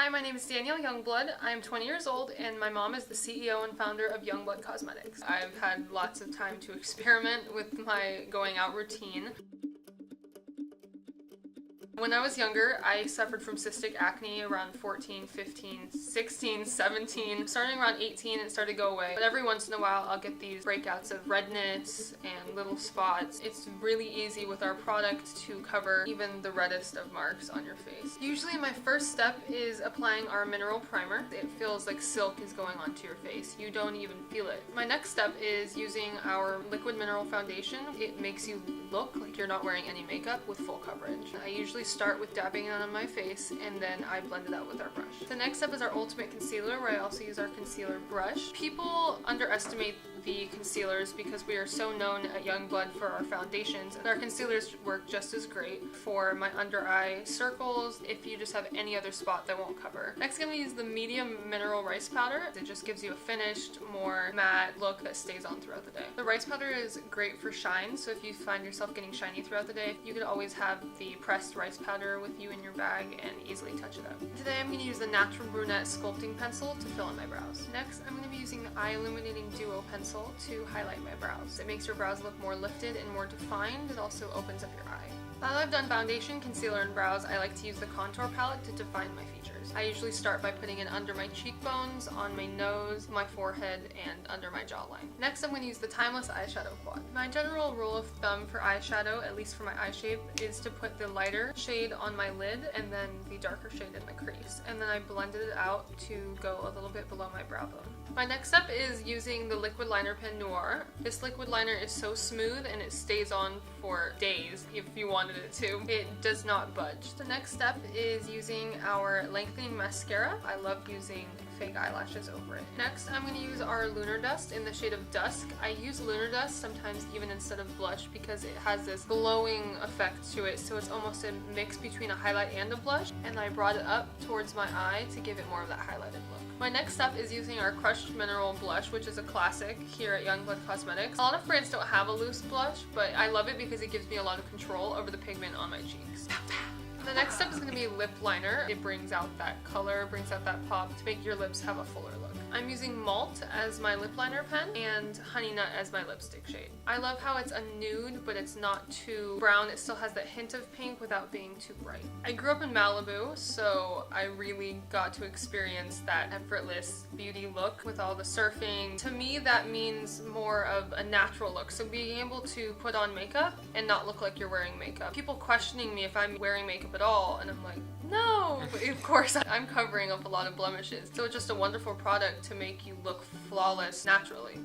Hi, my name is Danielle Youngblood. I'm 20 years old and my mom is the CEO and founder of Youngblood Cosmetics. I've had lots of time to experiment with my going out routine. When I was younger, I suffered from cystic acne around 14, 15, 16, 17. Starting around 18, it started to go away. But every once in a while, I'll get these breakouts of redness and little spots. It's really easy with our product to cover even the reddest of marks on your face. Usually my first step is applying our mineral primer. It feels like silk is going onto your face. You don't even feel it. My next step is using our liquid mineral foundation. It makes you look like you're not wearing any makeup with full coverage. I usually start with dabbing it on my face and then I blend it out with our brush. The next step is our ultimate concealer, where I also use our concealer brush. People underestimate the concealers because we are so known at Youngblood for our foundations, and our concealers work just as great for my under eye circles if you just have any other spot that won't cover. Next, I'm going to use the medium mineral rice powder. It just gives you a finished, more matte look that stays on throughout the day. The rice powder is great for shine, so if you find yourself getting shiny throughout the day, you could always have the pressed rice powder with you in your bag and easily touch it up. Today I'm going to use the natural Brunette Sculpting Pencil to fill in my brows. Next, I'm going to be using the Eye-lluminating Duo Pencil to highlight my brows. It makes your brows look more lifted and more defined. It also opens up your eye. Now that I've done foundation, concealer, and brows, I like to use the contour palette to define my features. I usually start by putting it under my cheekbones, on my nose, my forehead, and under my jawline. Next, I'm going to use the Timeless Eyeshadow Quad. My general rule of thumb for eyeshadow, at least for my eye shape, is to put the lighter shade on my lid and then the darker shade in the crease. And then I blended it out to go a little bit below my brow bone. My next step is using the liquid liner pen Noir. This liquid liner is so smooth and it stays on for days if you wanted it to. It does not budge. The next step is using our lengthening mascara. I love using fake eyelashes over it. Next, I'm going to use our Lunar Dust in the shade of Dusk. I use Lunar Dust sometimes even instead of blush because it has this glowing effect to it, so it's almost a mix between a highlight and a blush, and I brought it up towards my eye to give it more of that highlighted look. My next step is using our Crushed Mineral Blush, which is a classic here at Youngblood Cosmetics. A lot of brands don't have a loose blush, but I love it because it gives me a lot of control over the pigment on my cheeks. The next step is going to be lip liner. It brings out that color, brings out that pop to make your lips have a fuller look. I'm using Malt as my lip liner pen and Honey Nut as my lipstick shade. I love how it's a nude, but it's not too brown. It still has that hint of pink without being too bright. I grew up in Malibu, so I really got to experience that effortless beauty look with all the surfing. To me, that means more of a natural look. So being able to put on makeup and not look like you're wearing makeup. People questioning me if I'm wearing makeup at all, and I'm like, no! But of course, I'm covering up a lot of blemishes. So it's just a wonderful product to make you look flawless naturally.